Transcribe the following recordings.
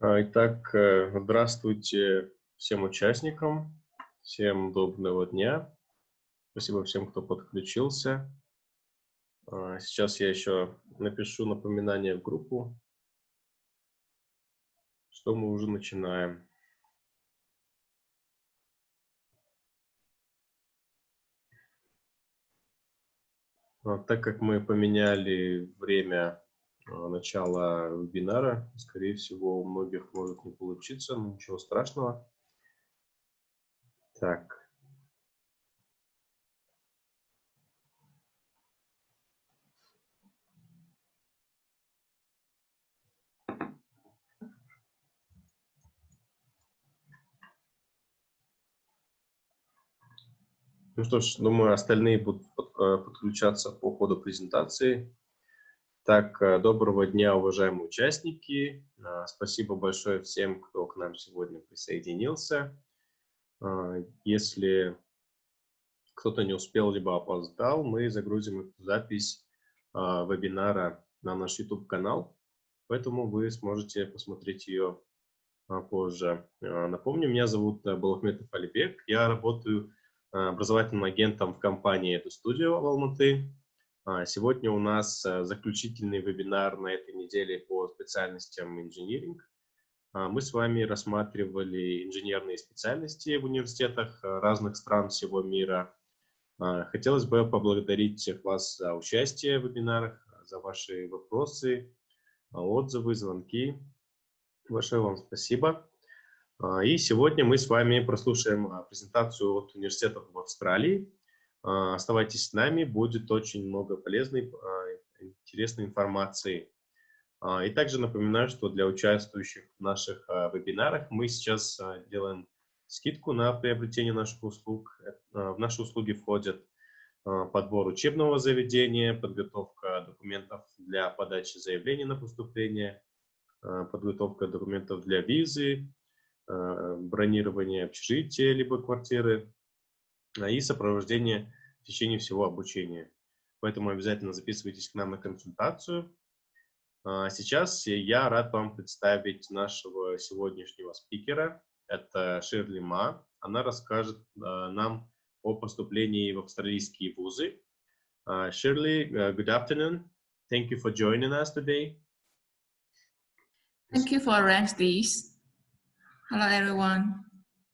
Итак, здравствуйте всем участникам, всем доброго дня. Спасибо всем, кто подключился. Сейчас я еще напишу напоминание в группу, что мы уже начинаем. Так как мы поменяли время начала вебинара, скорее всего, у многих может не получиться, но ничего страшного. Так. Ну что ж, думаю, остальные будут подключаться по ходу презентации. Так, доброго дня, уважаемые участники. Спасибо большое всем, кто к нам сегодня присоединился. Если кто-то не успел либо опоздал, мы загрузим эту запись вебинара на наш YouTube-канал, поэтому вы сможете посмотреть ее позже. Напомню, меня зовут Балахметов Алибек, я работаю образовательным агентом в компании «Эду-студио» в Алматы. Сегодня у нас заключительный вебинар на этой неделе по специальностям инжиниринг. Мы с вами рассматривали инженерные специальности в университетах разных стран всего мира. Хотелось бы поблагодарить всех вас за участие в вебинарах, за ваши вопросы, отзывы, звонки. Большое вам спасибо. И сегодня мы с вами прослушаем презентацию от университетов в Австралии. Оставайтесь с нами, будет очень много полезной, интересной информации. И также напоминаю, что для участвующих в наших вебинарах мы сейчас делаем скидку на приобретение наших услуг. В наши услуги входят подбор учебного заведения, подготовка документов для подачи заявления на поступление, подготовка документов для визы, бронирование общежития либо квартиры и сопровождение в течение всего обучения. Поэтому обязательно записывайтесь к нам на консультацию. Сейчас я рад вам представить нашего сегодняшнего спикера. Это Ширли Ма. Она расскажет нам о поступлении в австралийские вузы. Shirley, good afternoon. Thank you for joining us today. Thank you for arranging this. Hello, everyone.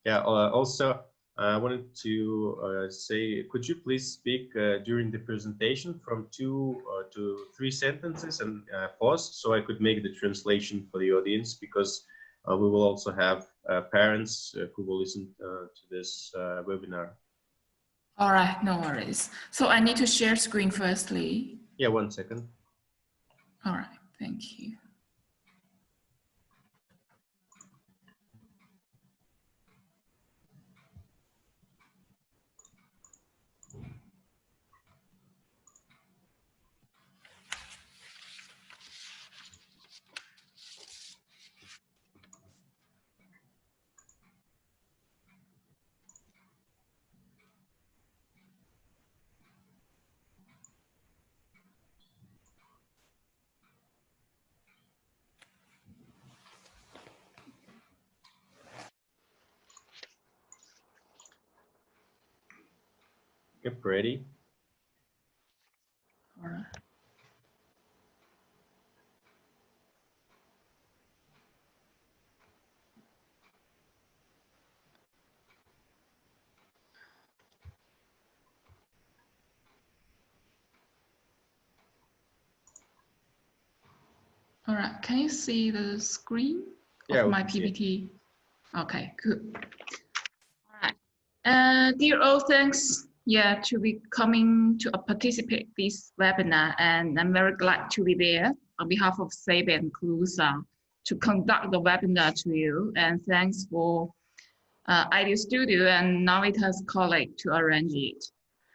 Yeah. Also, I wanted to say, could you please speak during the presentation from 2 to 3 sentences and pause so I could make the translation for the audience, because we will also have parents who will listen to this webinar. All right, no worries. So I need to share screen firstly. Yeah, 1 second. All right, thank you. Yep, ready. All right. All right, can you see the screen of my PPT? Okay, good. All right, dear all, thanks to be coming to participate this webinar, and I'm very glad to be there on behalf of SABE and Colusa to conduct the webinar to you, and thanks for Ideal Studio and Navitas colleague to arrange it.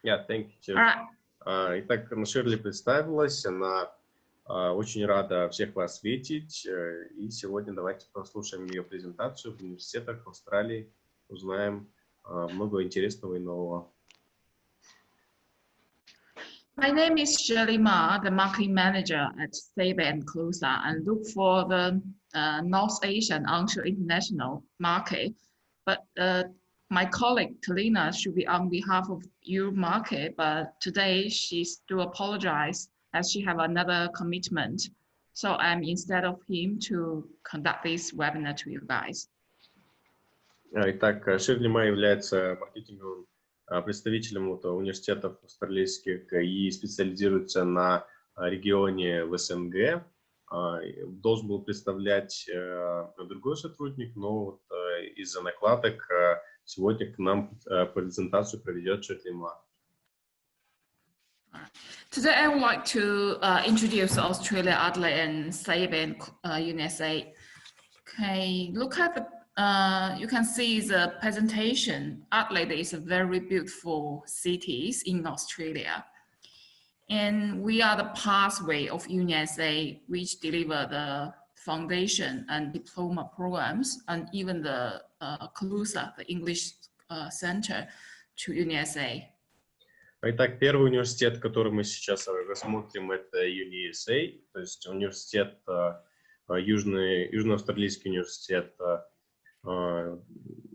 Yeah, thank you. All right. Итак, Ширли представилась, она очень рада всех вас видеть, и сегодня давайте послушаем ее презентацию в университетах в Австралии, узнаем много интересного и нового. My name is Shirley Ma, the marketing manager at Sabre and Closa, and look for the North Asian onshore international market. But my colleague Kalina should be on behalf of your market, but today she still apologized as she have another commitment. So I'm instead of him to conduct this webinar to you guys. Итак, Ширли Ма является маркетинговым представителем университетов австралийских и специализируется на регионе в СНГ. Должен был представлять другой сотрудник, но из-за накладок сегодня к нам презентацию проведет Ширли Ма. Today I would like to introduce Australia, Adelaide, and Sabre and UniSA. Okay, look at the you can see the presentation. Adelaide is a very beautiful city in Australia. And we are the pathway of UniSA, which deliver the foundation and diploma programs, and even the CLUSA, the English Center, to UniSA. Итак, первый университет, который мы сейчас рассмотрим, это UniSA, то есть университет, Южноавстралийский университет.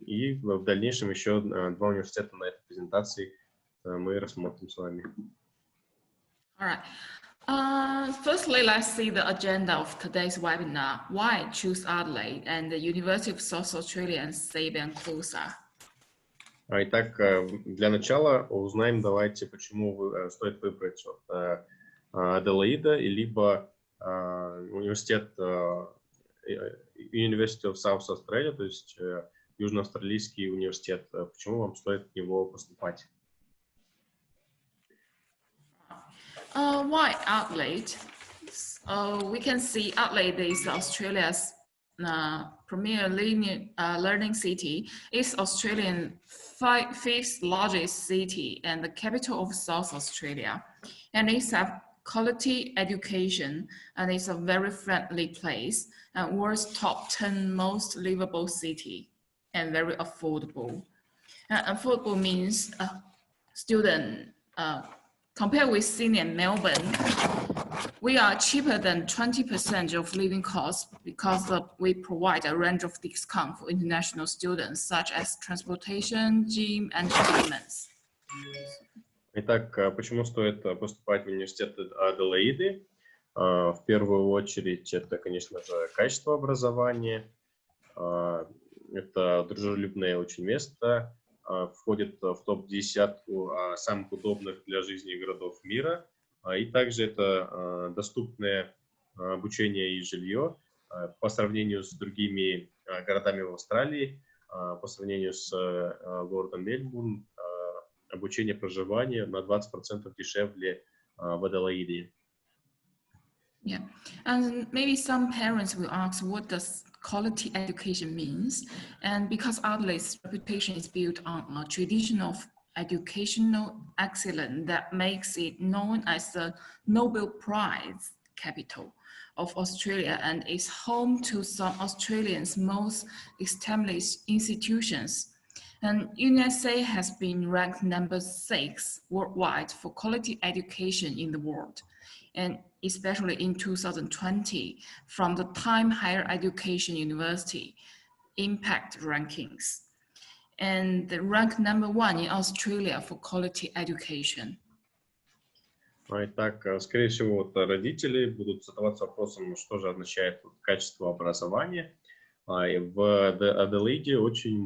И в дальнейшем еще два университета на этой презентации мы рассмотрим с вами. All right. Firstly, let's see the agenda of today's webinar. Why choose Adelaide and the University of South Australia and Sabre and Closa? Итак, для начала узнаем, давайте, почему стоит выбрать Аделаида, либо университет University of South Australia, то есть Южноавстралийский университет. Почему вам стоит в него поступать? Why Adelaide? We can see Adelaide is Australia's premier learning city. It's Australia's fifth largest city and the capital of South Australia. And it's a quality education, and it's a very friendly place, and world's top 10 most livable city, and very affordable. Affordable means student, compared with Sydney and Melbourne, we are cheaper than 20% of living costs because we provide a range of discounts for international students, such as transportation, gym, and treatments. Итак, почему стоит поступать в университет Аделаиды? В первую очередь, это, конечно же, качество образования. Это дружелюбное очень место. Входит в топ-10 самых удобных для жизни городов мира. И также это доступное обучение и жилье по сравнению с другими городами в Австралии, по сравнению с городом Мельбурн. Обучение, проживание на 20% дешевле в Аделаиде. Yeah, and maybe some parents will ask, what does quality education means? And because Adelaide's reputation is built on a tradition of educational excellence that makes it known as the Nobel Prize capital of Australia and is home to some Australians' most established institutions. And UniSA has been ranked number 6 worldwide for quality education in the world, and especially in 2020 from the Time Higher Education University Impact Rankings, and ranked number 1 in Australia for quality education. Итак, скорее всего, родители будут задаваться вопросом, что же означает качество образования. В Аделаиде очень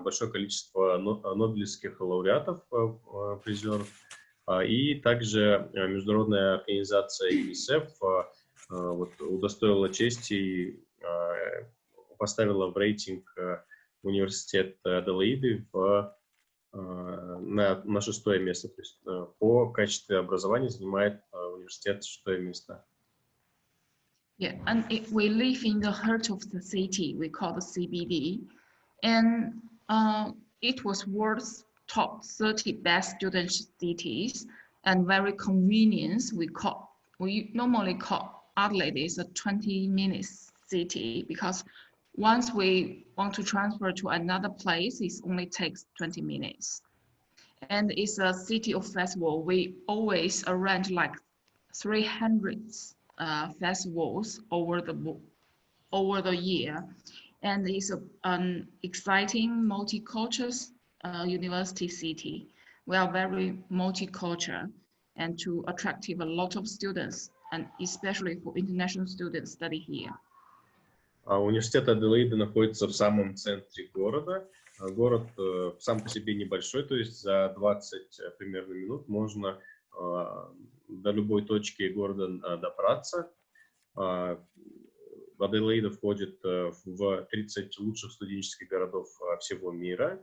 большое количество нобелевских лауреатов, призеров, и также международная организация UNICEF удостоила чести и поставила в рейтинг университет Аделаиды на 6-е место. То есть по качеству образования занимает университет 6-е место. Yeah, and we live in the heart of the city, we call the CBD, and it was world's top 30 best student cities and very convenient. We normally call Adelaide is a 20-minute city because once we want to transfer to another place, it only takes 20 minutes. And it's a city of festival. We always arrange like 300 festivals over the year, and it's an exciting multicultural university city. We are very multicultural and to attractive a lot of students, and especially for international students study here. Университет Аделаиды находится в самом центре города. Город сам по себе небольшой, то есть за 20 примерно минут можно до любой точки города добраться. Аделаида входит в 30 лучших студенческих городов всего мира,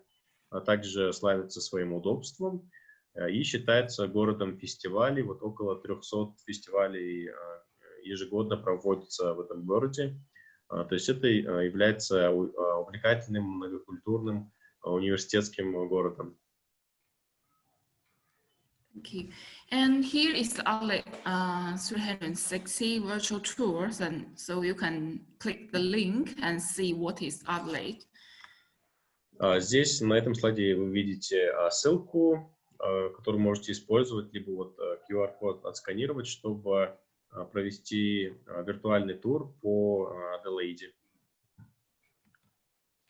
а также славится своим удобством и считается городом фестивалей. Вот около 300 фестивалей ежегодно проводятся в этом городе. То есть это является увлекательным, многокультурным университетским городом. Okay, and here is the outlet 360 virtual tours, and so you can click the link and see what is outlet. Здесь на этом слайде вы видите ссылку, которую можете использовать, либо вот QR-код отсканировать, чтобы провести виртуальный тур по Аделаиде.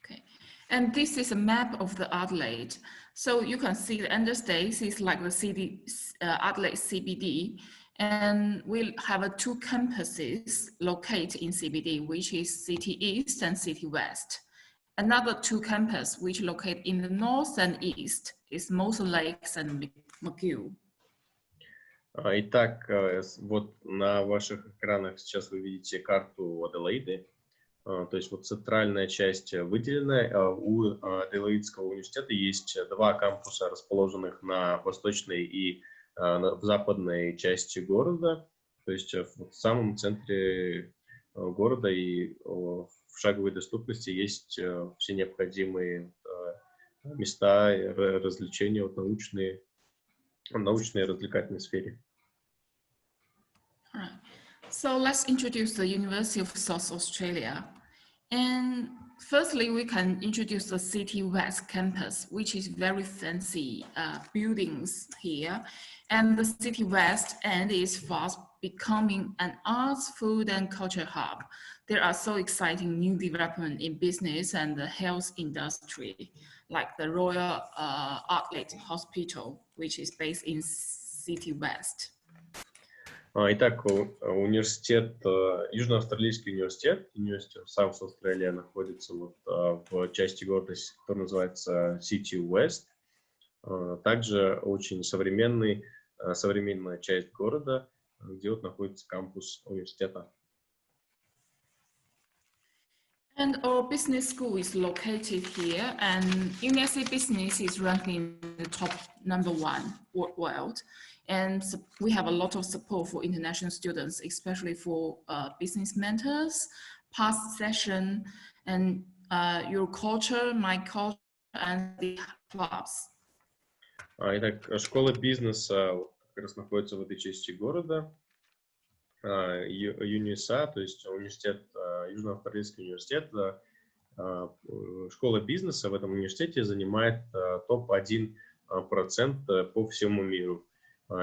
Okay, and this is a map of the Adelaide. So you can see the interstates is like the city, Adelaide CBD, and we'll have two campuses located in CBD, which is City East and City West. Another two campuses which locate in the north and east is Moser Lakes and McGill. Итак, вот на ваших экранах сейчас вы видите карту Аделаиды. То есть вот центральная часть выделенная. У Аделаидского университета есть два кампуса, расположенных на восточной и в западной части города. То есть в самом центре города и в шаговой доступности есть все необходимые места развлечения, вот научной и развлекательной сфере. All right. So let's introduce the University of South Australia. And firstly, we can introduce the City West campus, which is very fancy buildings here. And the City West end is fast becoming an arts, food, and culture hub. There are so exciting new development in business and the health industry, like the Royal Outlet Hospital, which is based in City West. Итак, университет, Южноавстралийский университет, University of South Australia, находится вот в части города, которая называется City West. Также очень современная часть города, где вот находится кампус университета. And our business school is located here, and UniSA business is ranking in the top #1 world. And we have a lot of support for international students, especially for business mentors, past session, and your culture, my culture, and the clubs. Итак, школа бизнеса как раз находится в этой части города. UniSA, то есть университет, Южноавстралийский университет, школа бизнеса в этом университете занимает топ-1% по всему миру.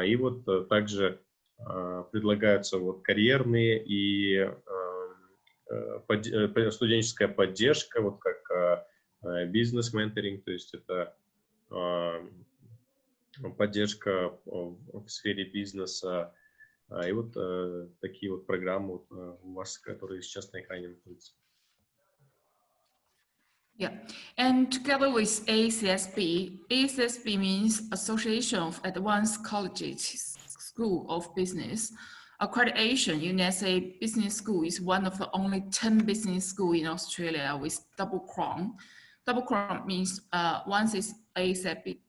И вот также предлагаются вот карьерные и студенческая поддержка, вот как бизнес-менторинг, то есть это поддержка в сфере бизнеса. И вот такие вот программы у вас, которые сейчас на экране находятся. Yeah, and together with ACSB means Association of Advanced Colleges School of Business. Accreditation, UniSA Business School is one of the only 10 business schools in Australia with double crown. Double crown means once is ACSB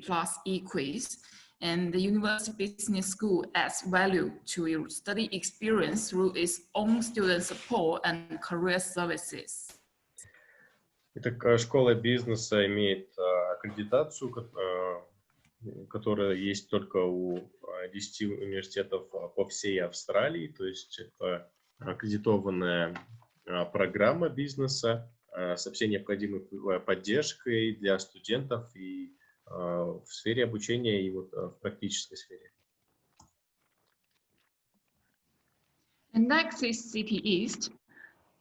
plus equiz, and the University Business School adds value to your study experience through its own student support and career services. Итак, школа бизнеса имеет аккредитацию, которая есть только у 10 университетов по всей Австралии. То есть это аккредитованная программа бизнеса со всей необходимой поддержкой для студентов и в сфере обучения и вот в практической сфере. And next is City East.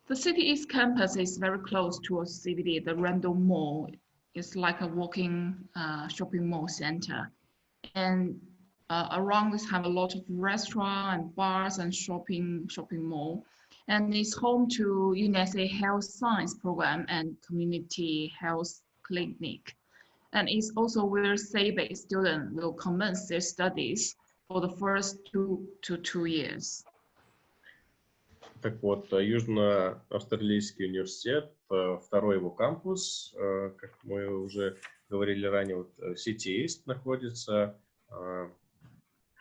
The City East campus is very close to a CBD. The Random Mall is like a walking shopping mall center. And around this have a lot of restaurants and bars and shopping mall. And it's home to UniSA Health Science Program and Community Health Clinic. And it's also where SABE students will commence their studies for the first 2 to 2 years. Так вот, Южно-Австралийский университет, второй его кампус, как мы уже говорили ранее, вот City East находится, то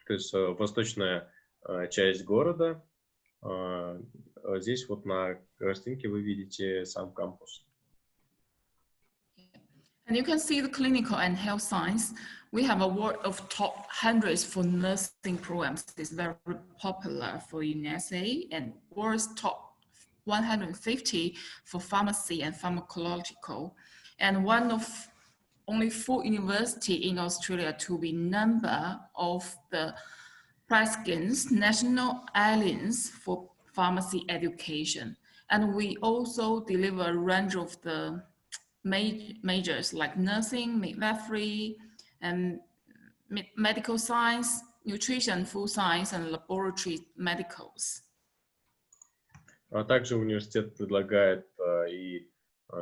есть восточная часть города. Здесь вот на картинке вы видите сам кампус. And you can see the clinical and health science. We have a award of top hundreds for nursing programs. It's very popular for UniSA, and world's top 150 for pharmacy and pharmacological. And one of only 4 universities in Australia to be member of the President's National Alliance for Pharmacy Education. And we also deliver a range of the majors like nursing, midwifery, and medical science, nutrition, food science, and laboratory medicals. А также университет предлагает и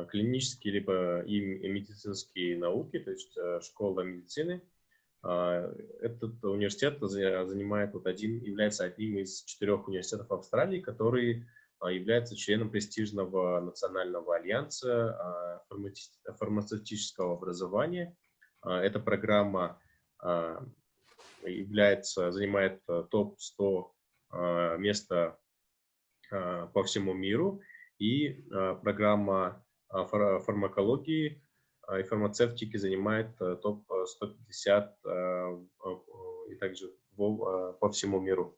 клинические, либо и медицинские науки, то есть школа медицины. Этот университет является одним из 4 университетов Австралии, который является членом престижного национального альянса фармацевтического образования. Эта программа занимает топ-100 место по всему миру, и программа фармакологии и фармацевтики занимает топ-150 и также по всему миру.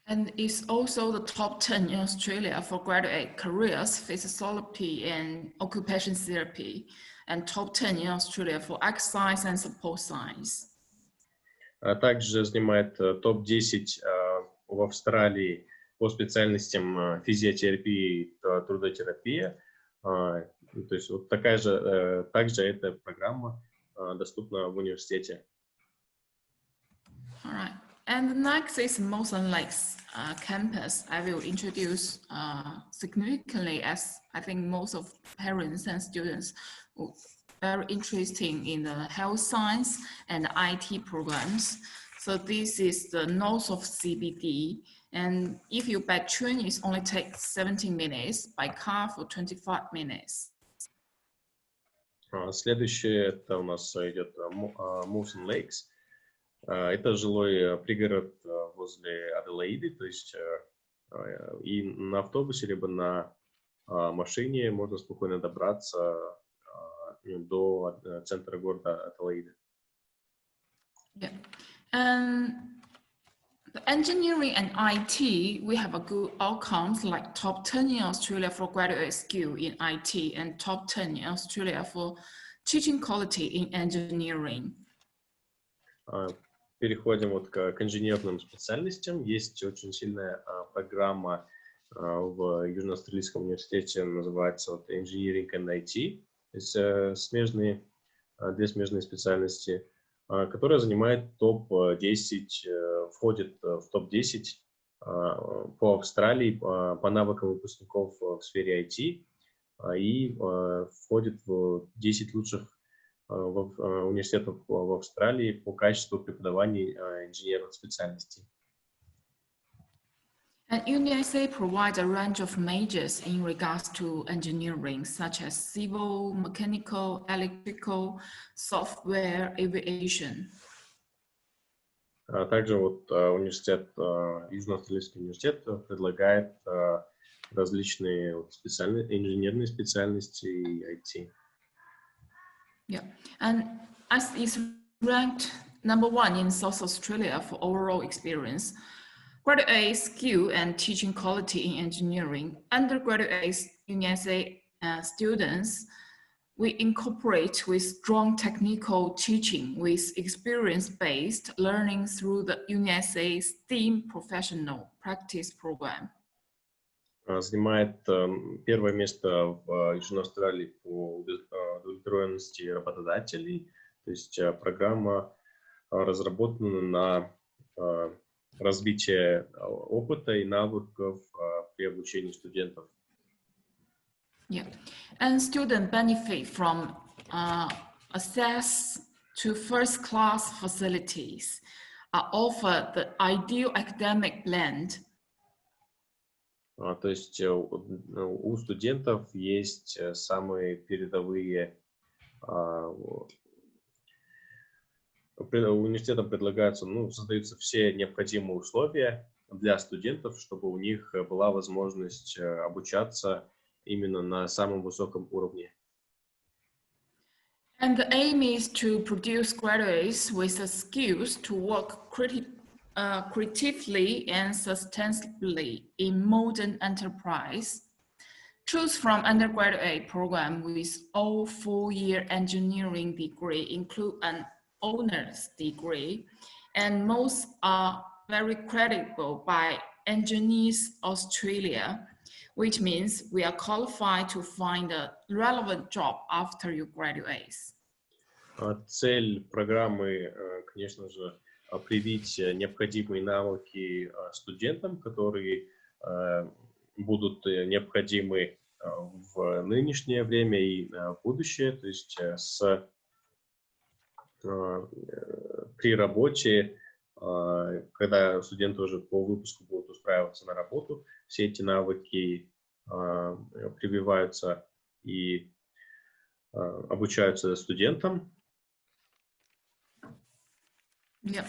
And it's also the top 10 in Australia for graduate careers, physiology and occupation therapy, and top 10 in Australia for exercise and support science. Также занимает топ-10 в Австралии по специальностям физиотерапии и трудотерапия. То есть вот также эта программа доступна в университете. All right. And next is Mawson Lakes campus. I will introduce significantly, as I think most of parents and students are very interested in the health science and IT programs. So this is the north of CBD. And if you by train, it only takes 17 minutes, by car for 25 minutes. Следующее это у нас идет Mawson Lakes. Это жилой пригород возле Аделаиды, то есть и на автобусе либо на машине можно спокойно добраться до центра города Аделаиды. Yeah. And the engineering and IT, we have a good outcomes like top 10 in Australia for graduate skill in IT and top 10 in Australia for teaching quality in engineering. Переходим вот к инженерным специальностям. Есть очень сильная программа в Южно-Австралийском университете, называется вот Engineering and IT. То есть две смежные специальности, которая занимает топ-10, входит в топ-10 по Австралии по навыкам выпускников в сфере IT и входит в 10 лучших университетов в Австралии по качеству преподавания инженерных специальностей. And UniSA provides a range of majors in regards to engineering, such as civil, mechanical, electrical, software, aviation. Также вот Южно-Австралийский университет предлагает различные инженерные специальности и IT. Yeah, and as is ranked #1 in South Australia for overall experience, graduate skill and teaching quality in engineering, undergraduate UniSA students we incorporate with strong technical teaching with experience-based learning through the UniSA STEAM Professional Practice Program. Занимает первое место в Южной Австралии по удовлетворенности работодателей. То есть программа разработана на развитие опыта и навыков при обучении студентов. Yeah, and students benefit from access to first-class facilities, offer the ideal academic blend. То есть у студентов есть самые передовые, университетом предлагаются, создаются все необходимые условия для студентов, чтобы у них была возможность обучаться именно на самом высоком уровне. And the aim is to produce graduates with the skills to work creatively and sustainably in modern enterprise. Choose from undergraduate program with all 4-year engineering degree include an honors degree, and most are very credible by Engineers Australia, which means we are qualified to find a relevant job after you graduate. Цель программы, конечно же, привить необходимые навыки студентам, которые будут необходимы в нынешнее время и в будущее, то есть при работе, когда студенты уже по выпуску будут устраиваться на работу, все эти навыки прививаются и обучаются студентам. Yeah.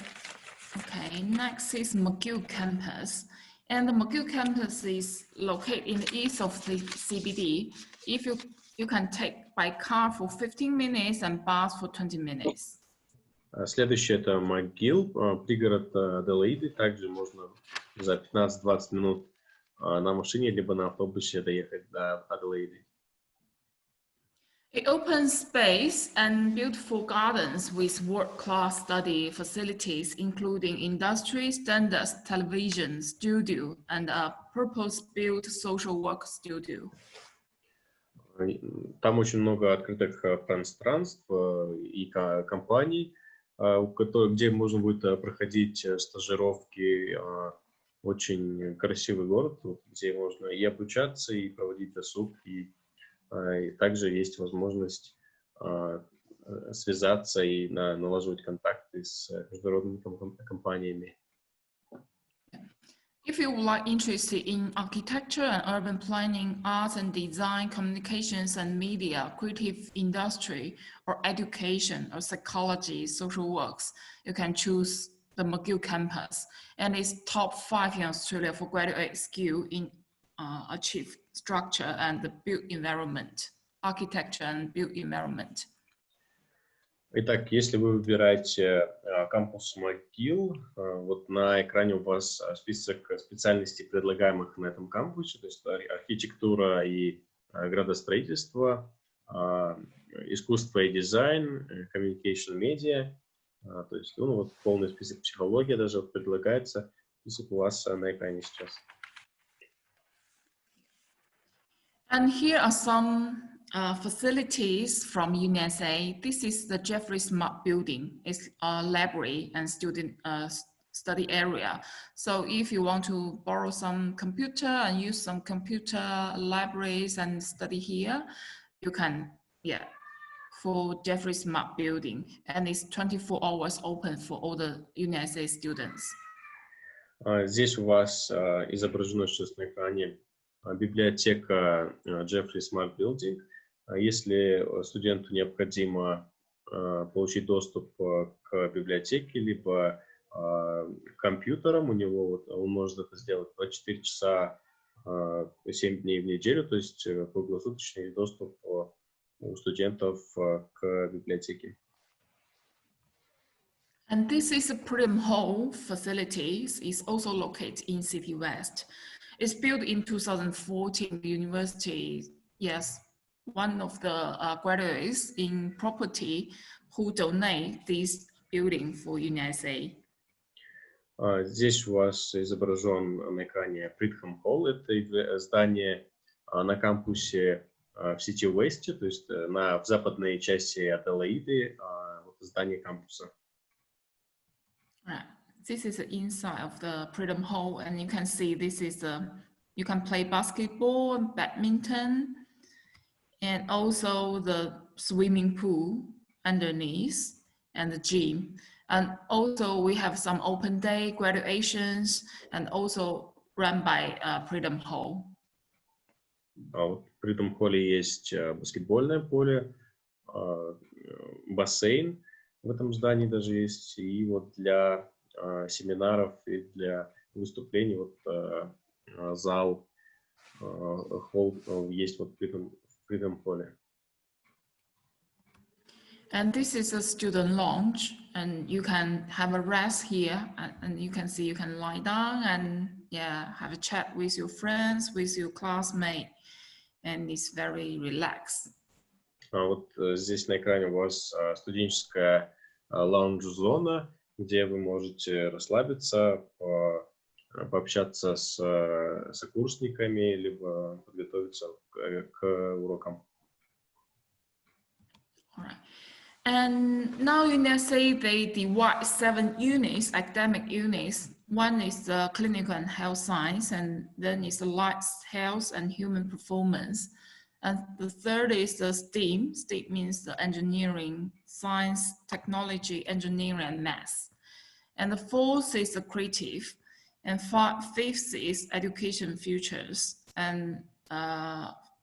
Okay, next is McGill campus. And the McGill campus is located in the east of the CBD. If you can take by car for 15 minutes and bus for 20 minutes. Следующий это McGill, пригород Аделаиды. Также можно за 15-20 минут на машине либо на автобусе доехать до Аделаиды. It opens space and beautiful gardens with world-class study facilities, including industry standards, television, studio, and a purpose-built social work studio. Там очень много открытых пространств и компаний, где можно будет проходить стажировки. Очень красивый город, где можно и обучаться, и проводить досуг, и также есть возможность связаться и налаживать контакты с международными компаниями. If you are interested in architecture and urban planning, arts and design, communications and media, creative industry, or education, or psychology, social works, you can choose the McGill campus. And it's top 5 in Australia for graduate skill in achieve structure and the built environment, architecture and built environment. Итак, если вы выбираете кампус McGill, вот на экране у вас список специальностей, предлагаемых на этом кампусе, то есть архитектура и градостроительство, искусство и дизайн, communication media, то есть вот полный список, психология даже предлагается, список у вас на экране сейчас. And here are some facilities from UniSA. This is the Jeffrey Smart Building. It's a library and student study area. So if you want to borrow some computer and use some computer libraries and study here, you can, for Jeffrey Smart Building. And it's 24 hours open for all the UniSA students. Здесь у вас изображено сейчас на экране библиотека Jeffrey Smart Building. Если студенту необходимо получить доступ к библиотеке, либо к компьютерам, он может это сделать 24 часа 7 дней в неделю, то есть круглосуточный доступ у студентов к библиотеке. And this is a Prim Hall facility. It's also located in City West. It's built in 2014 university. Yes, one of the graduates in property who donate this building for UniSA. Здесь у вас изображен на экране Freedom Hall. Это здание на кампусе в City West, то есть в западной части Аделаиды, здание кампуса. Right. This is the inside of the Freedom Hall, and you can see this is you can play basketball, badminton, and also the swimming pool underneath, and the gym. And also we have some open day graduations, and also run by Freedom Hall. В Freedom Hall есть баскетбольное поле, бассейн в этом здании даже есть, и вот для семинаров и для выступлений зал, холл есть вот в Freedom Hall. And this is a student lounge, and you can have a rest here, and you can see you can lie down and have a chat with your friends, with your classmate, and it's very relaxed. Вот здесь на экране у вас студенческая лаунж-зона, где вы можете расслабиться, пообщаться с сокурсниками, либо подготовиться к урокам. All right. And now UniSA, they divide 7 units, academic units. One is the clinical and health science, and then is the life health and human performance. And the third is the STEAM. STEAM means the engineering, science, technology, engineering, and math. And the fourth is the creative. And fifth is education futures. And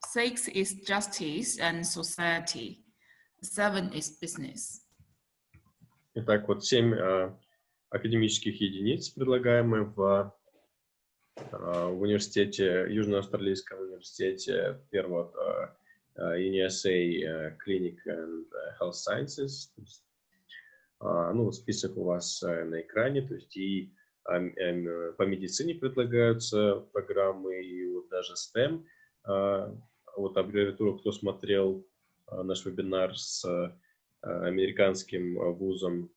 sixth is justice and society. 7 is business. Итак, вот 7 академических единиц, предлагаемые в университете, Южно-Австралийском университете. Первый UniSA Clinic and Health Sciences. Ну, список у вас на экране, то есть и по медицине предлагаются программы, и вот даже STEM. Вот аббревиатуру, кто смотрел наш вебинар с американским вузом,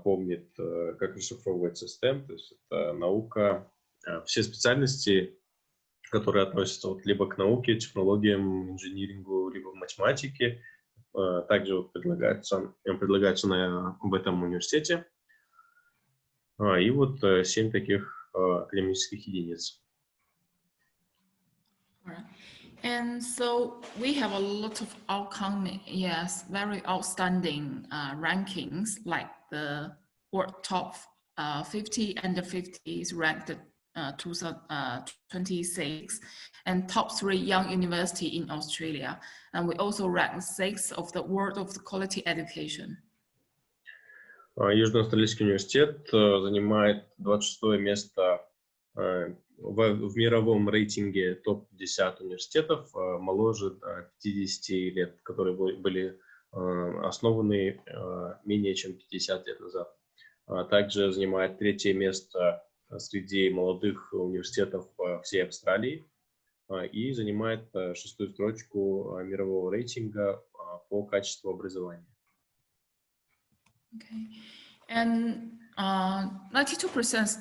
помнит, как расшифровывается STEM, то есть это наука, все специальности, которые относятся вот либо к науке, технологиям, инжинирингу, либо в математике, также вот предлагаются в этом университете. И вот 7 таких академических единиц. And so we have a lot of very outstanding rankings, like the world top 50 under 50 is ranked 2026, and top 3 young university in Australia. And we also rank 6 of the world of the quality education. Южно-Австралийский университет занимает 26 место в мировом рейтинге топ-50 университетов моложе 50 лет, которые были основаны менее чем 50 лет назад. Также занимает 3-е место среди молодых университетов всей Австралии и занимает 6-ю строчку мирового рейтинга по качеству образования. Okay. And 92%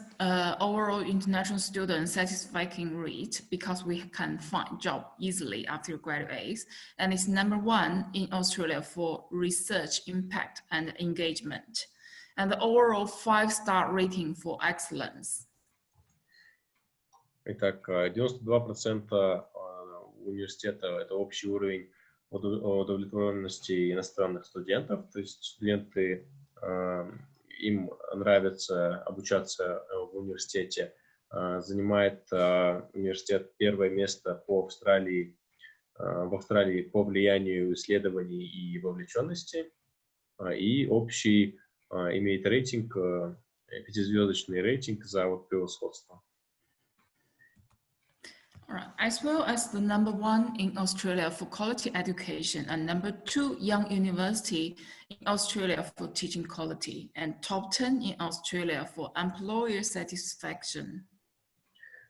overall international students satisfying rate, because we can find job easily after graduates, and it's #1 in Australia for research impact and engagement, and the overall 5-star rating for excellence. Итак, 92% университета – это общий уровень удовлетворенности иностранных студентов, то есть студенты, им нравится обучаться в университете. Занимает университет 1-е место в Австралии по влиянию исследований и вовлеченности. И общий имеет рейтинг, 5-звездочный рейтинг за превосходство. As well as the #1 in Australia for quality education, and #2 young university in Australia for teaching quality, and top 10 in Australia for employer satisfaction.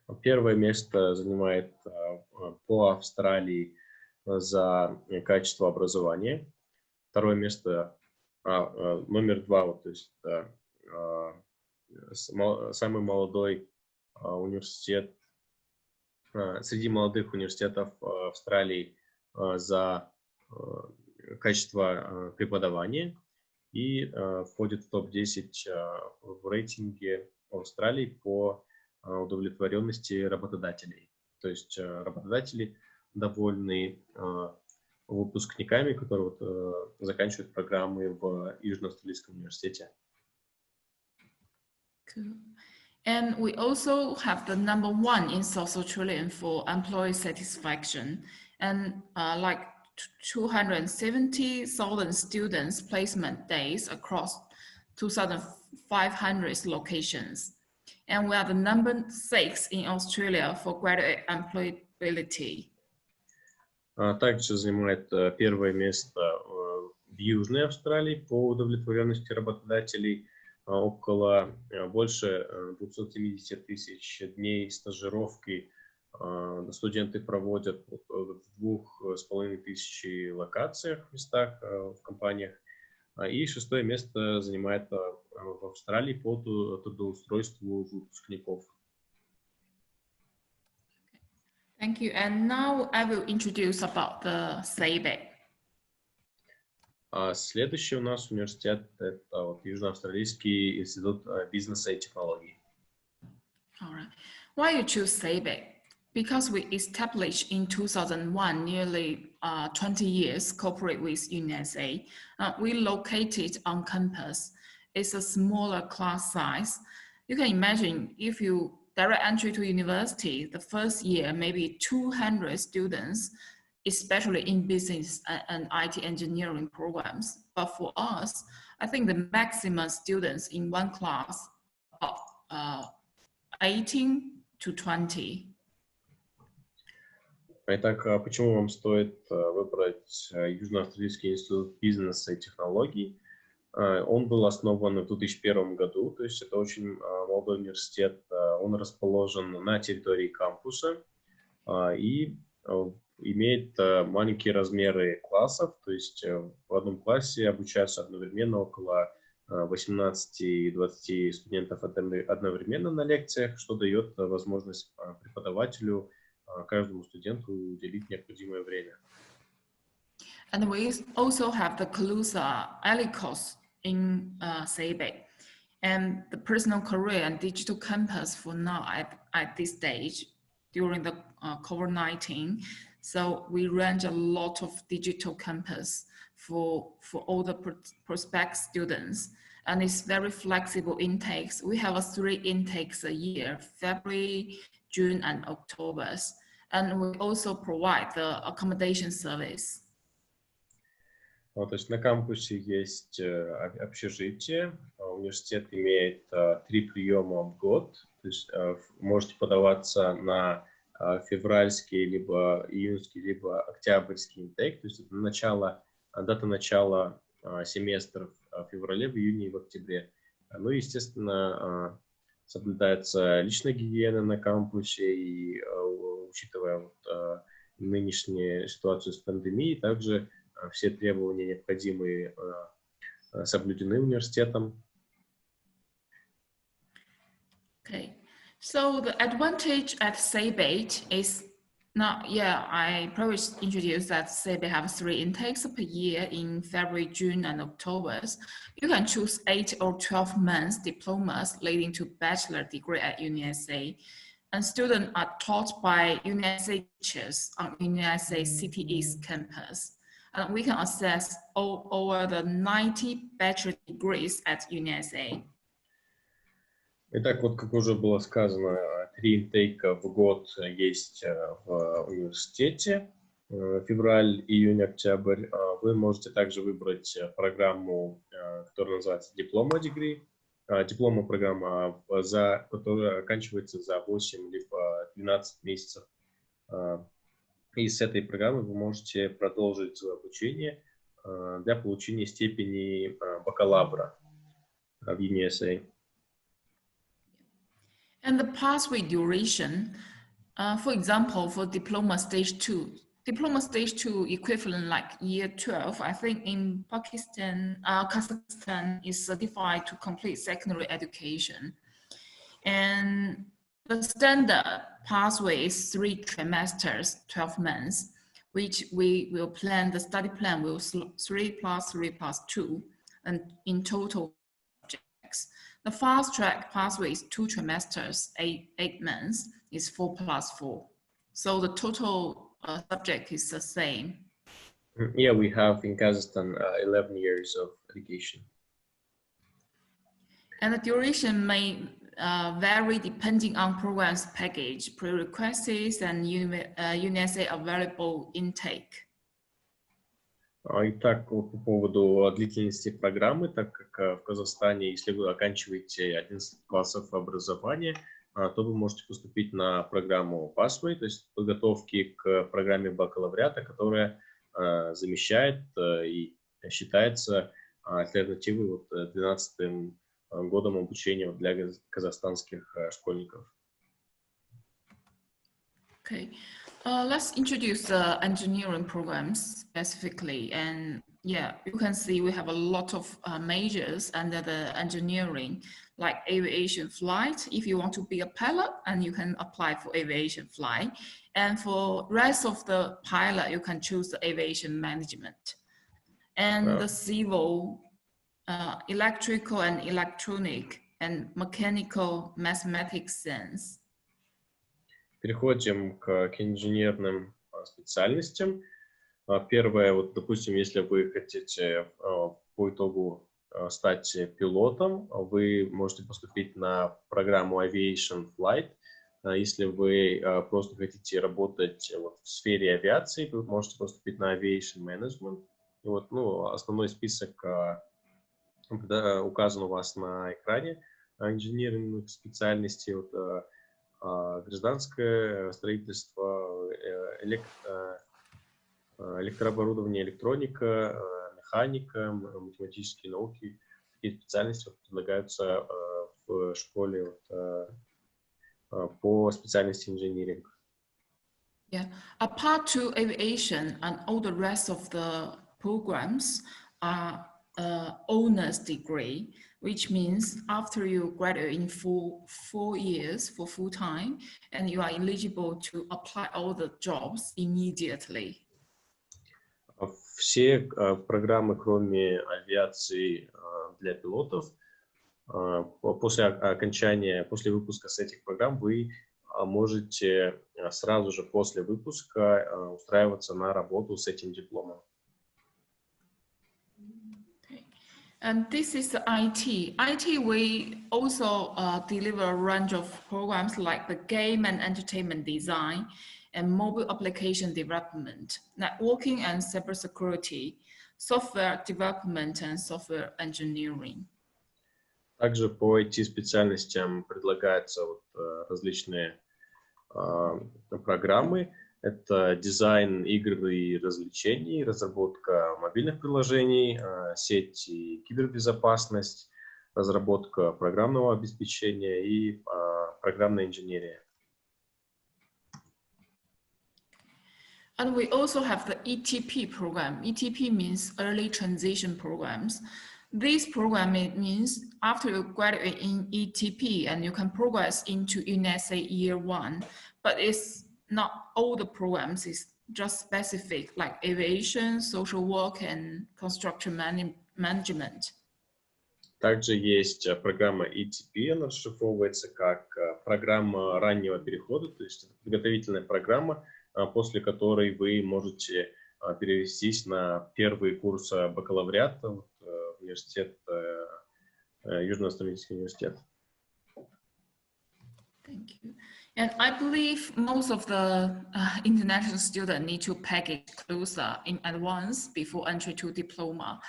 1-е место занимает по Австралии за качество образования. Второе место, номер 2, вот, то есть самый молодой университет среди молодых университетов Австралии за качество преподавания и входит в топ-10 в рейтинге Австралии по удовлетворенности работодателей. То есть работодатели довольны выпускниками, которые заканчивают программы в Южно-Австралийском университете. Cool. And we also have the #1 in South Australia for employee satisfaction, and like 270,000 students placement days across 2,500 locations. And we are the #6 in Australia for graduate employability. Также занимает первое место в Южной Австралии по удовлетворенности работодателей. Больше 270 тысяч дней стажировки студенты проводят в 2500 локациях, местах в компаниях. И 6-е место занимает в Австралии по трудоустройству выпускников. Thank you. And now I will introduce about the SABEC. Следующий у нас университет – это Южноавстралийский институт бизнеса и технологий. All right. Why you choose SABEC? Because we established in 2001, nearly 20 years, cooperate with UniSA. We located on campus. It's a smaller class size. You can imagine if you direct entry to university, the first year, maybe 200 students, especially in business and IT engineering programs. But for us, I think the maximum students in one class are 18 to 20. Итак, почему вам стоит выбрать Южноавстралийский институт бизнеса и технологий? Он был основан в 2001 году, то есть это очень молодой университет. Он расположен на территории кампуса и имеет маленькие размеры классов, то есть в одном классе обучаются одновременно около 18-20 студентов одновременно на лекциях, что дает возможность преподавателю, каждому студенту уделить необходимое время. And we also have the Calusa Alley course in SABEC, and the personal career and digital campus for now at this stage during the COVID-19. So we range a lot of digital campus for all the prospect students, and it's very flexible intakes. We have 3 intakes a year, February, June, and October. And we also provide the accommodation service. То есть на кампусе есть общежитие, университет имеет 3 приема в год, то есть можете подаваться на февральский, либо июньский, либо октябрьский интейк, то есть это дата начала семестров в феврале, в июне и в октябре. Ну и, естественно, соблюдается личная гигиена на кампусе, и учитывая нынешнюю ситуацию с пандемией, также все требования необходимые соблюдены университетом. Okay, so the advantage at SABEC is now, I probably introduced that SABEC have 3 intakes per year in February, June, and October. You can choose 8 or 12 months diplomas leading to bachelor degree at UniSA. And students are taught by UniSA teachers on UniSA City East campus. And we can access over the 90 bachelor degrees at UniSA. Итак, вот как уже было сказано, 3 интейка в год есть в университете, февраль, июнь, октябрь. Вы можете также выбрать программу, которая называется Diploma Degree, дипломная программа, которая оканчивается за 8 либо 12 месяцев. И с этой программы вы можете продолжить свое обучение для получения степени бакалавра в UniSA. And the pathway duration, for example, for diploma stage 2, diploma stage 2 equivalent like year 12, I think in Pakistan, Kazakhstan is certified to complete secondary education. And the standard pathway is 3 trimesters, 12 months, which we will plan, the study plan will 3 plus 3 plus 2, and in total subjects. The fast track pathway is 2 trimesters, 8 months, is 4 plus 4. So the total subject is the same. Yeah, we have in Kazakhstan 11 years of education. And the duration may vary depending on program's package, prerequisites, and UniSA available intake. Итак, по поводу длительности программы, так как в Казахстане, если вы оканчиваете 11 классов образования, то вы можете поступить на программу Pathway, то есть подготовки к программе бакалавриата, которая замещает и считается альтернативой 12-м годом обучения для казахстанских школьников. Okay, let's introduce the engineering programs specifically. And yeah, you can see we have a lot of majors under the engineering, like aviation flight. If you want to be a pilot, and you can apply for aviation flight. And for rest of the pilot, you can choose the aviation management. And the civil, electrical and electronic, and mechanical mathematics science. Переходим к инженерным специальностям. Первое, вот, допустим, если вы хотите по итогу стать пилотом, вы можете поступить на программу Aviation Flight. Если вы просто хотите работать в сфере авиации, вы можете поступить на Aviation Management. И вот, основной список указан у вас на экране инженерных специальностей. Гражданское строительство, электрооборудование, электроника, механика, математические науки. Такие специальности предлагаются в школе по специальности инжиниринг. Yeah, apart to aviation and all the rest of the programs are honors degree, which means after you graduate in 4 years for full time, and you are eligible to apply all the jobs immediately. Все программы, кроме авиации для пилотов, после выпуска с этих программ вы можете сразу же после выпуска устраиваться на работу с этим дипломом. And this is the IT. IT, we also deliver a range of programs like the game and entertainment design and mobile application development, networking and cybersecurity, software development and software engineering. Также по IT-специальностям предлагаются различные программы. Это дизайн игр и развлечений, разработка мобильных приложений, сеть и кибербезопасность, разработка программного обеспечения и программная инженерия. And we also have the ETP program. ETP means early transition programs. This program means after you graduate in ETP and you can progress into UniSA year 1, but it's not all the programs, it's just specific like aviation, social work and construction management. Также есть программа ETP, она расшифровывается как программа раннего перехода, то есть подготовительная программа, после которой вы можете перевестись на первый курс бакалавриата в университет, Южно-Австралийский университет. Thank you. And I believe most of the international students need to package closer in advance before entry to diploma.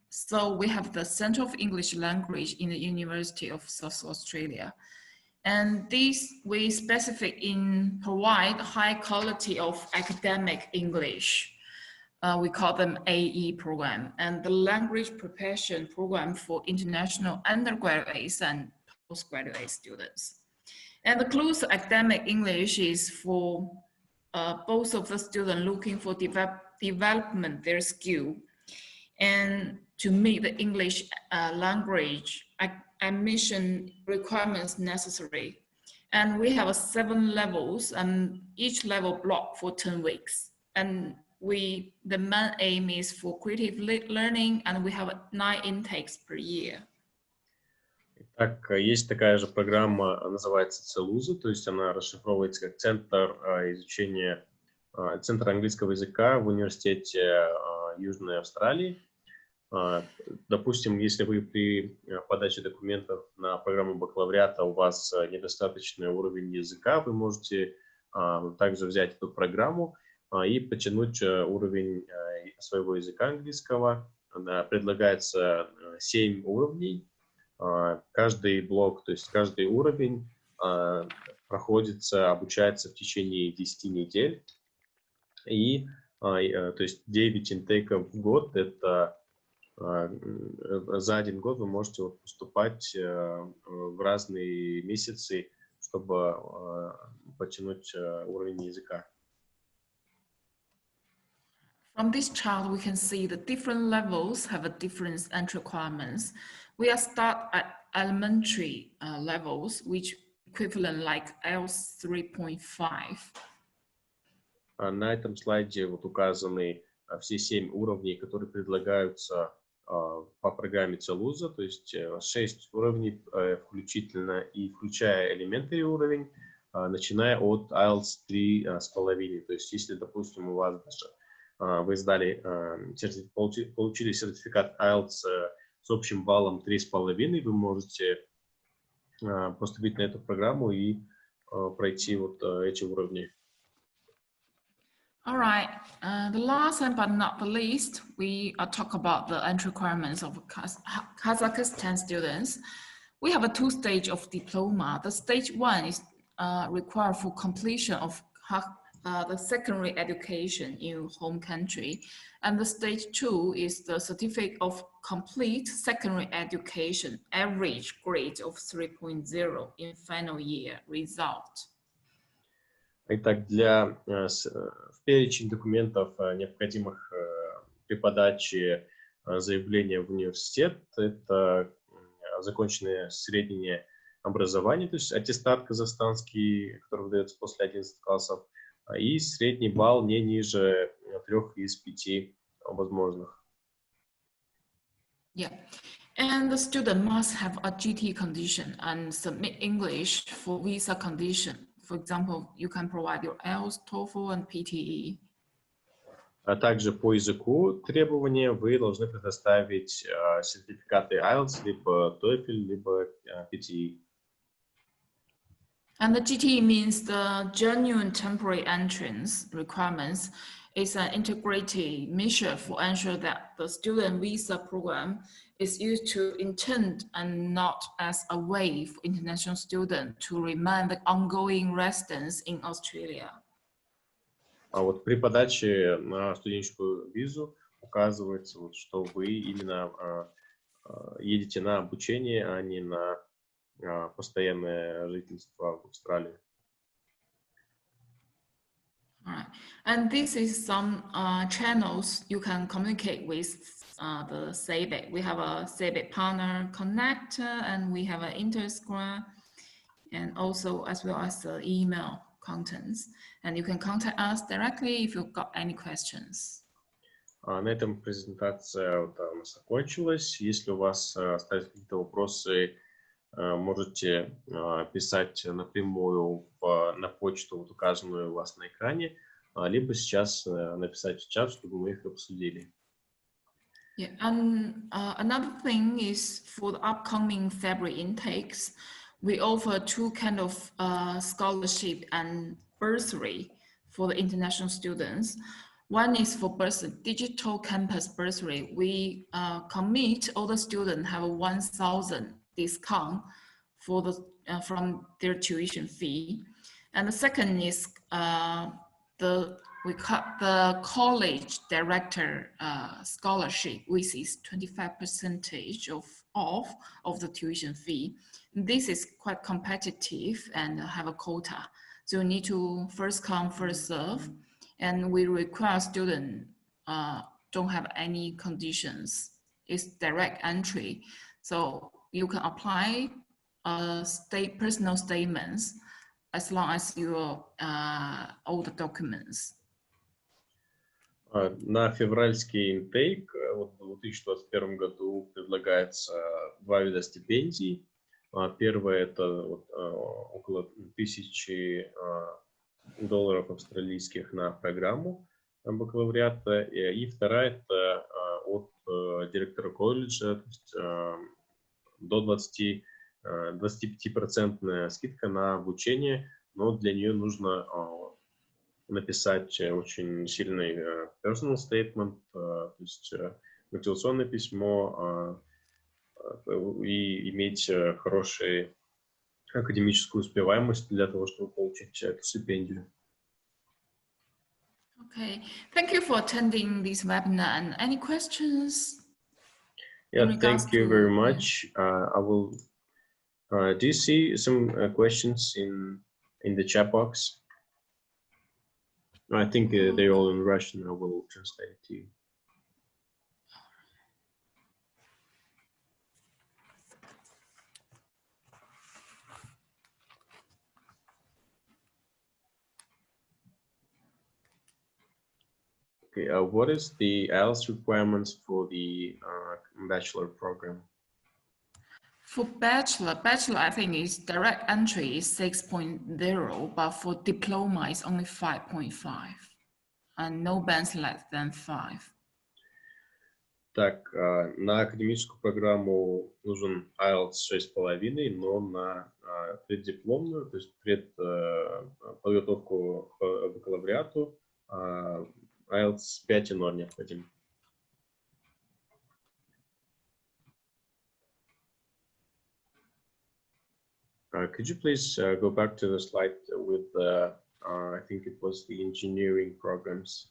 So we have the Center of English Language in the University of South Australia. And these we specific in provide high quality of academic English. We call them AE program, and the language preparation program for international undergraduates and postgraduate students. And the close academic English is for both of the students looking for development their skill and to meet the English language admission requirements necessary. And we have 7 levels and each level blocked for 10 weeks. And the main aim is for creative learning, and we have 9 intakes per year. Так, есть такая же программа, называется ЦЕЛУЗа, то есть она расшифровывается как Центр изучения, Центр английского языка в университете Южной Австралии. Допустим, если вы при подаче документов на программу бакалавриата у вас недостаточный уровень языка, вы можете также взять эту программу и потянуть уровень своего языка английского. Предлагается 7 уровней. Каждый блок, то есть каждый уровень обучается в течение 10 недель. И то есть 9 интейков в год, это за 1 год вы можете поступать в разные месяцы, чтобы потянуть уровень языка. From this chart, we can see the different levels have a different entry requirements. We are start at elementary levels, which equivalent like IELTS 3.5. На этом слайде вот указаны все 7 уровней, которые предлагаются по программе ЦЕЛУЗа, то есть 6 уровней включительно и включая elementary уровень, начиная от IELTS 3.5. То есть если, допустим, у вас даже вы получили сертификат IELTS с общим баллом 3.5, вы можете поступить на эту программу и пройти вот эти уровни. All right, the last but not the least, we talk about the entry requirements of Kazakhstan students. We have a 2 stage of diploma. The stage 1 is required for completion of the secondary education in home country. And the stage 2 is the certificate of complete secondary education, average grade of 3.0 in final year result. Итак, в перечень документов, необходимых при подаче заявления в университет, это законченное среднее образование, то есть аттестат казахстанский, который выдается после 11 классов, и средний балл не ниже 3 из 5 возможных. Yeah. And the student must have a GT condition and submit English for visa condition. For example, you can provide your IELTS, TOEFL, and PTE. А также по языку требования вы должны предоставить сертификаты IELTS, либо TOEFL, либо PTE. And the GT means the genuine temporary entrance requirements is an integrated measure for ensure that the student visa program is used to intend and not as a way for international students to remain the ongoing residence in Australia. А вот при подаче на студенческую визу указывается, вот, что вы именно едете на обучение, а не на постоянное жительство в Австралии. Right. And this is some channels you can communicate with the CEBIC. We have a CEBIC partner connect, and we have an Instagram, and also as well as the email contents. And you can contact us directly if you've got any questions. На этом презентация у нас закончилась. Если у вас остались какие-то вопросы, можете писать напрямую на почту, вот указанную у вас на экране, либо сейчас написать в чат, чтобы мы их обсудили. Yeah, and another thing is for the upcoming February intakes, we offer 2 kind of scholarship and bursary for the international students. One is for digital campus bursary. We commit all the students have a 1,000 discount for from their tuition fee. And the second is the college director scholarship, which is 25% off of the tuition fee. This is quite competitive and have a quota. So you need to first come, first serve. And we require students don't have any conditions. It's direct entry. So you can apply personal statements as long as your all the documents. На февральский интейк вот в 2021 году предлагается два вида стипендий. Первое это вот, около $1000 австралийских на программу бакалавриата, и вторая это от директора колледжа, то есть до 25% скидка на обучение, но для нее нужно написать очень сильный personal statement, то есть мотивационное письмо, и иметь хорошую академическую успеваемость для того, чтобы получить эту стипендию. Okay, thank you for attending this webinar. And any questions? Yeah, thank you very much. I will. Do you see some questions in the chat box? I think they're all in Russian. I will translate it to you. Okay, what is the IELTS requirements for the bachelor program? For bachelor, I think is direct entry is 6.0, but for diploma is only 5.5, and no bands less than 5. Так, на академическую программу нужен IELTS 6,5, но на преддипломную, то есть подготовку к бакалавриату, IELTS 5.0 необходим. Could you please go back to the slide with the, I think it was the engineering programs.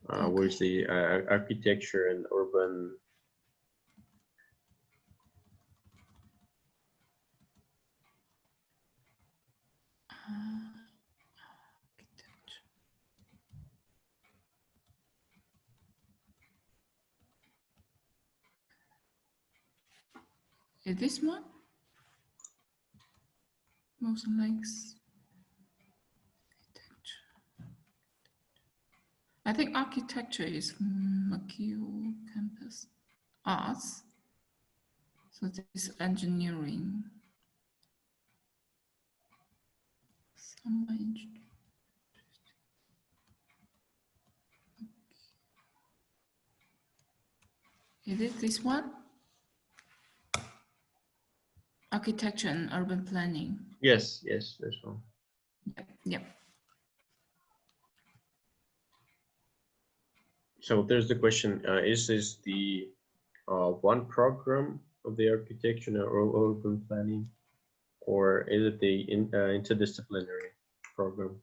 Okay. Where's the architecture and urban? Is this one? Most links. I think architecture is McGill campus. Arts. So this is engineering. Some engineering. Is it this one? Architecture and urban planning. Yes, yes, this one. Yep. So there's the question, is this the one program of the architecture or urban planning, or is it the interdisciplinary program?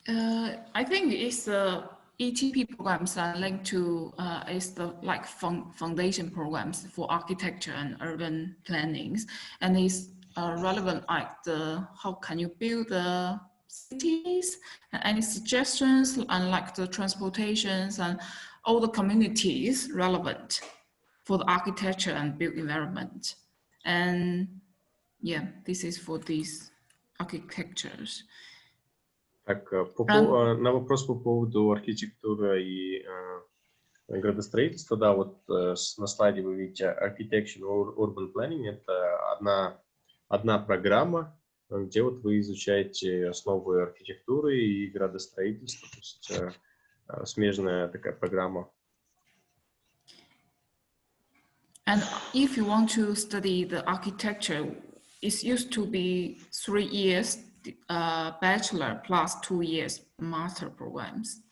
I think it's the ETP programs are linked to is the like foundation programs for architecture and urban plannings, and it's relevant like the how can you build the cities, and any suggestions, and like the transportations and all the communities relevant for the architecture and built environment. And yeah, this is for these architectures. Так, на вопрос по поводу архитектуры и градостроительства, да, вот на слайде вы видите Architecture or Urban Planning, это одна программа, где вот вы изучаете основы архитектуры и градостроительства, то есть смежная такая программа. And if you want to study the architecture, it used to be 3 years bachelor plus 2 years master programs.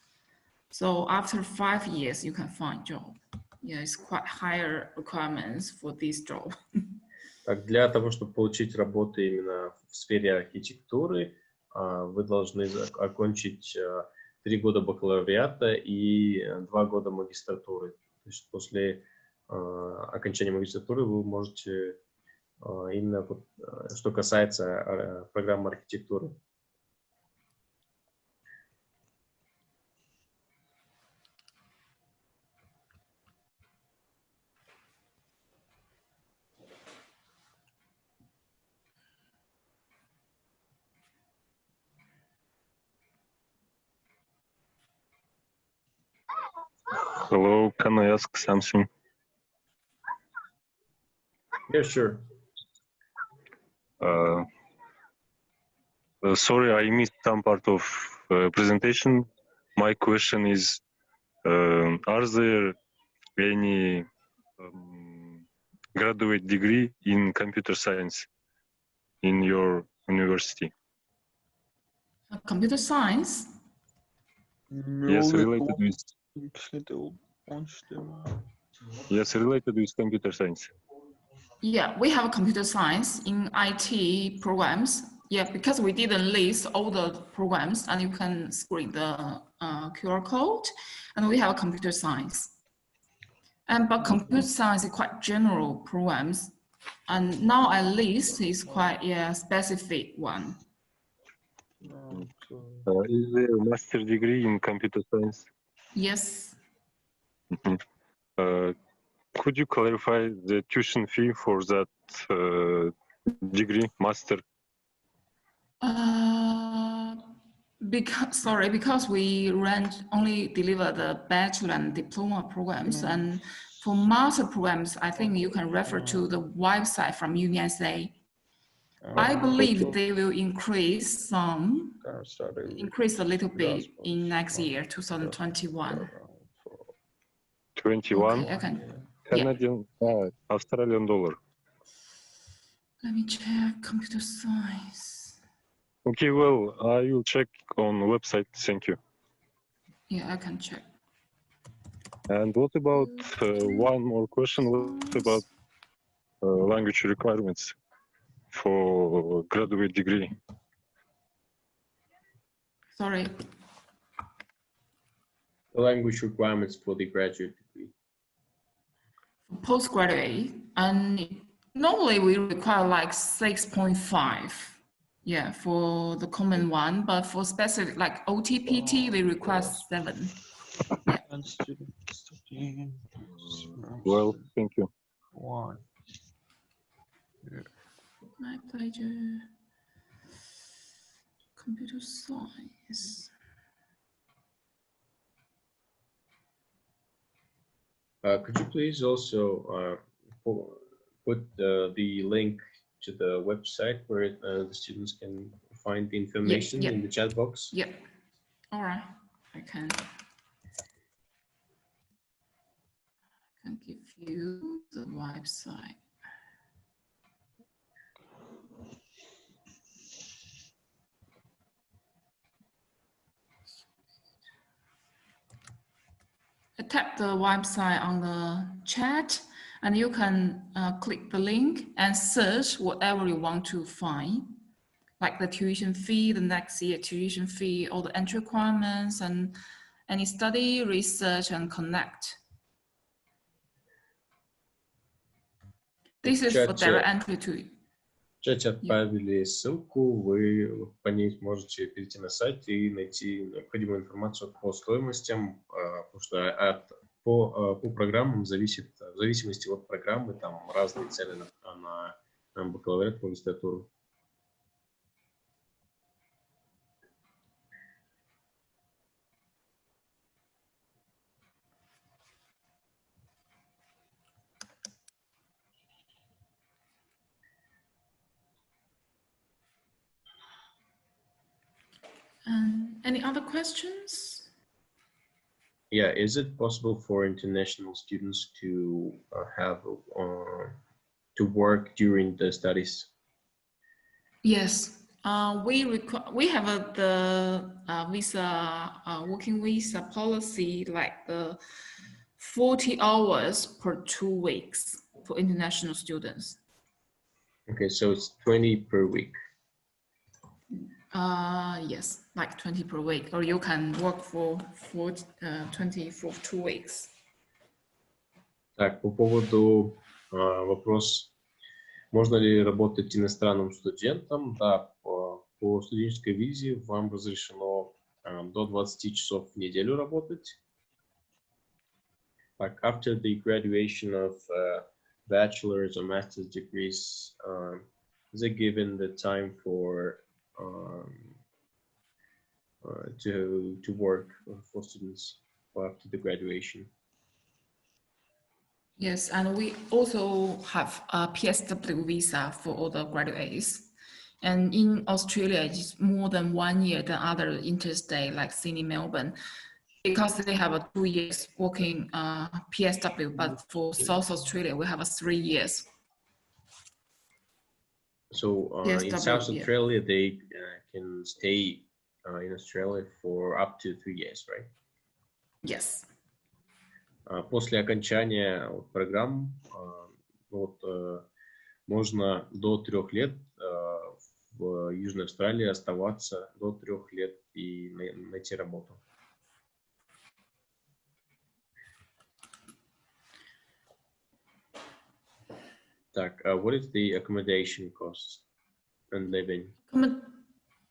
So after 5 years, you can find job. Yeah, it's quite higher requirements for this job. Так, для того, чтобы получить работу именно в сфере архитектуры, вы должны окончить 3 года бакалавриата и 2 года магистратуры. То есть после окончания магистратуры вы можете именно вот, что касается программы архитектуры. Hello, can I ask something? Yeah, sure. Sorry, I missed some part of presentation. My question is, are there any graduate degree in computer science in your university? Computer science? Yes, related with. Yes, related with computer science. Yeah, we have computer science in IT programs. Yeah, because we didn't list all the programs, and you can screen the QR code, and we have computer science. But computer science is quite general programs, and now at least is quite a specific one. Is there a master degree in computer science? Yes. Could you clarify the tuition fee for that degree, master? Because we only deliver the bachelor and diploma programs, and for master programs, I think you can refer to the website from UniSA. I believe they will increase a little bit in next year, 2021. 21? Okay, I can. Canadian, Australian dollar. Let me check computer science. Okay, well, I will check on the website. Thank you. Yeah, I can check. And what about one more question? What about language requirements for graduate degree? Sorry. The language requirements for the graduate degree. Postgraduate, and normally we require like 6.5. Yeah, for the common one, but for specific like OTPT, we require 7. Yeah. Well, thank you. My pleasure. Computer science. Could you please also put the link to the website where the students can find the information in the chat box? Yep. All right. I can give you the website. I tap the website on the chat, and you can click the link and search whatever you want to find, like the tuition fee, the next year tuition fee, all the entry requirements, and any study, research, and connect. This is for direct entry to. В чате отправили ссылку, вы по ней сможете перейти на сайт и найти необходимую информацию по стоимостям, потому что по программам в зависимости от программы, там разные цены на бакалавриат, магистратуру. Any other questions? Yeah, is it possible for international students to have to work during the studies? Yes, we have the visa working visa policy, like the 40 hours per 2 weeks for international students. Okay, so it's 20 per week. Yes, like 20 per week, or you can work for 20 for 2 weeks. Так, по поводу вопрос Можно ли работать иностранным студентам? Да, по студенческой визе вам разрешено до 20 часов в неделю работать. Like after the graduation of bachelor's or master's degrees, is it given the time for to work for students after the graduation? Yes, and we also have a PSW visa for all the graduates. And in Australia, it's more than 1 year than other interstate like Sydney, Melbourne, because they have a 2 years working PSW. But for South Australia, we have a 3 years. So in PSW, South Australia, they can stay in Australia for up to 3 years, right? Yes. После окончания программ можно до 3 лет в Южной Австралии оставаться до 3 лет и найти работу. Так, what is the accommodation cost and living?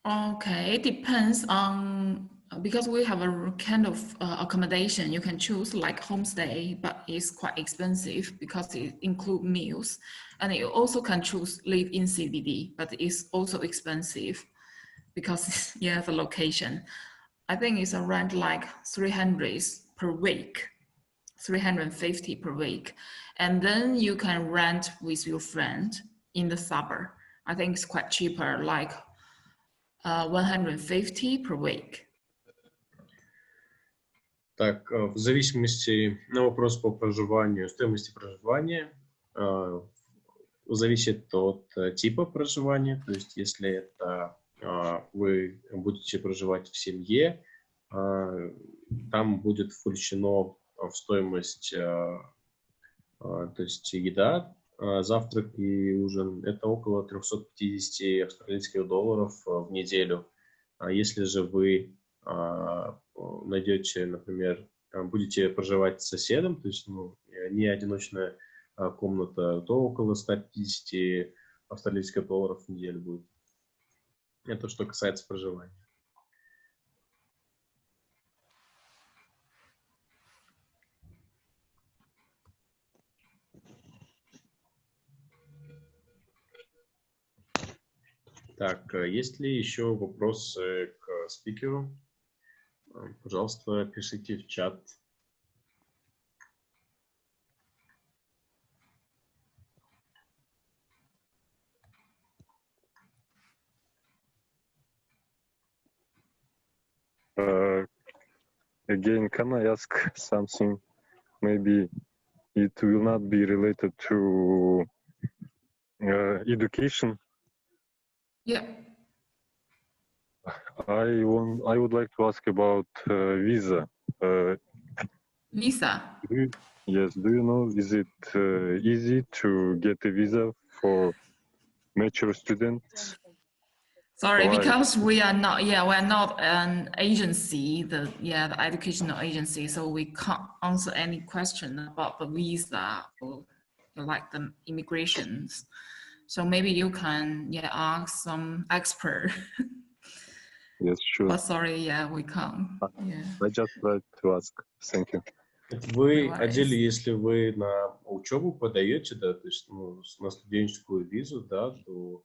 Okay, it depends on, because we have a kind of accommodation you can choose like homestay, but it's quite expensive because it includes meals. And you also can choose live in CBD, but it's also expensive because yeah, the location. I think it's around like 300 per week, 350 per week. And then you can rent with your friend in the suburb. I think it's quite cheaper, like 150 per week. Так, в зависимости на вопрос по проживанию, стоимости проживания зависит от типа проживания. То есть, если это вы будете проживать в семье, там будет включено в стоимость, то есть еда, завтрак и ужин. Это около 350 австралийских долларов в неделю. Если же вы найдете, например, будете проживать с соседом, то есть не одиночная комната, то около 150 австралийских долларов в неделю будет. Это что касается проживания. Так, есть ли еще вопросы к спикеру? Пожалуйста, пишите в чат. Again, can I ask something? Maybe it will not be related to education. Yeah. I would like to ask about visa. Visa? Yes, do you know, is it easy to get a visa for mature students? Sorry, because we are not an agency, the educational agency, so we can't answer any question about the visa or like the immigrations. So maybe you can ask some expert. Yes, sure. But sorry, we can't. I just tried to ask. Thank you. Вы одели, если вы на учебу подаете, да, то есть на студенческую визу, да, то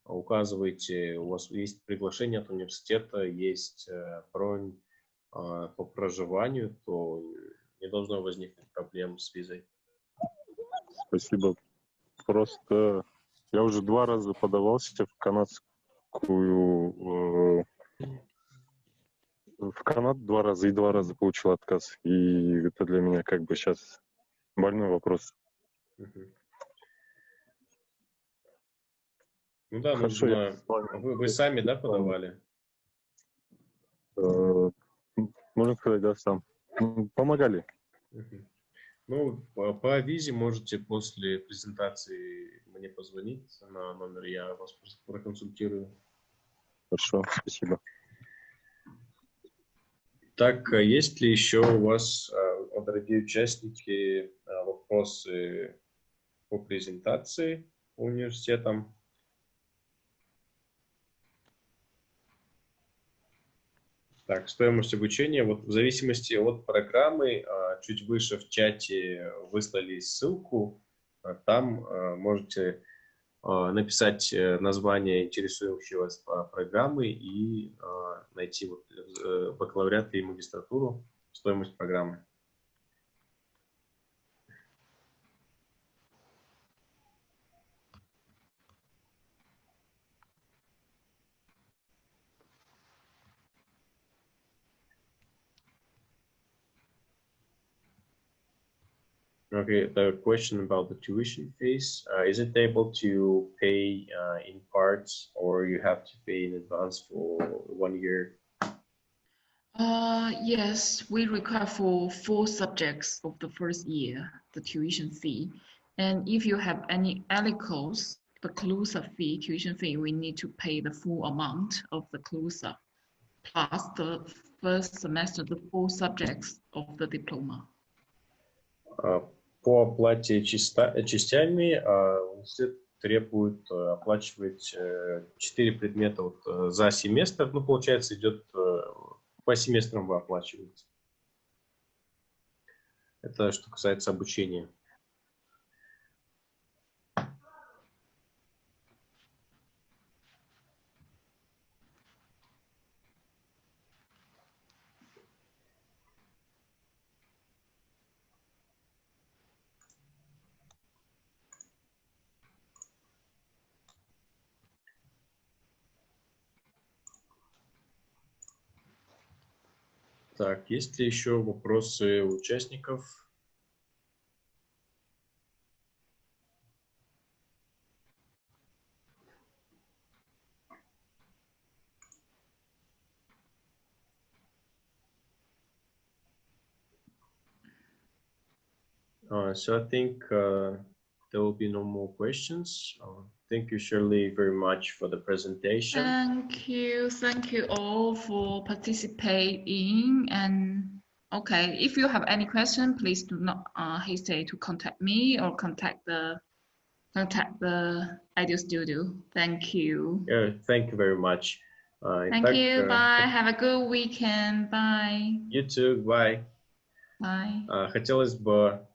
указываете, у вас есть приглашение от университета, есть бронь по проживанию, то не должно возникнуть проблем с визой. Спасибо. Просто я уже 2 раза подавался в Канаду 2 раза и 2 раза получил отказ. И это для меня как бы сейчас больной вопрос. Ну да, хорошо, нужно... Вы сами, да, подавали? Можно сказать, да, сам. Помогали. Ну, по визе можете после презентации мне позвонить на номер, я вас проконсультирую. Хорошо, спасибо. Так, есть ли еще у вас, дорогие участники, вопросы по презентации, университетом. Так, стоимость обучения. Вот в зависимости от программы, чуть выше в чате выслали ссылку. Там можете написать название интересующей вас программы и найти вот бакалавриат и магистратуру, стоимость программы. Okay, the question about the tuition fees, is it able to pay in parts or you have to pay in advance for 1 year? Yes, we require for 4 subjects of the first year, the tuition fee. And if you have any course, the CLUSA fee, tuition fee, we need to pay the full amount of the CLUSA, plus the first semester, the 4 subjects of the diploma. По оплате частями университет требует оплачивать 4 предмета вот за семестр. Ну, получается, идет по семестрам вы оплачиваете. Это что касается обучения. Так, есть ли еще вопросы у участников? So I think there will be no more questions. Thank you, Shirley, very much for the presentation. Thank you all for participating. And okay, if you have any question, please do not hesitate to contact me or contact the Idea Studio. Thank you. Thank you very much. Thank you. Bye. Have a good weekend. Bye. You too. Bye. Bye. Хотелось бы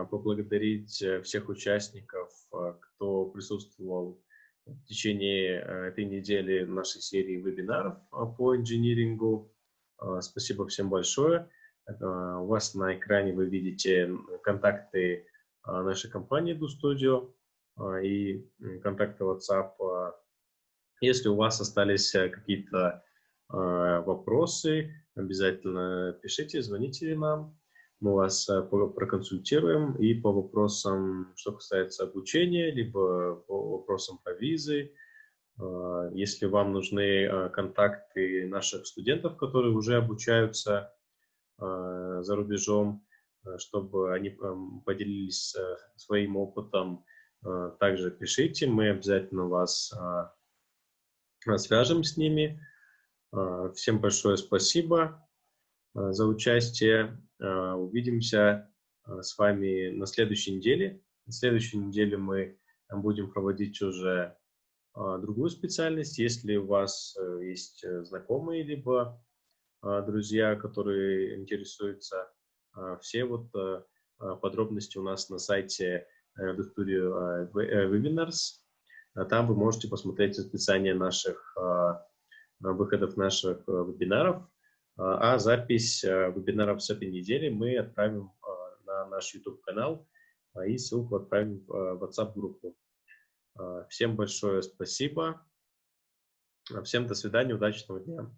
поблагодарить всех участников, кто присутствовал в течение этой недели нашей серии вебинаров по инжинирингу. Спасибо всем большое. У вас на экране вы видите контакты нашей компании DoStudio и контакты WhatsApp. Если у вас остались какие-то вопросы, обязательно пишите, звоните нам. Мы вас проконсультируем и по вопросам, что касается обучения, либо по вопросам про визы. Если вам нужны контакты наших студентов, которые уже обучаются за рубежом, чтобы они поделились своим опытом, также пишите, мы обязательно вас свяжем с ними. Всем большое спасибо за участие. Увидимся с вами на следующей неделе. На следующей неделе мы будем проводить уже другую специальность. Если у вас есть знакомые, либо друзья, которые интересуются, все вот подробности у нас на сайте DoStudio Webinars. Там вы можете посмотреть расписание наших выходов наших вебинаров. А запись вебинаров с этой недели мы отправим на наш YouTube-канал и ссылку отправим в WhatsApp-группу. Всем большое спасибо. Всем до свидания, удачного дня.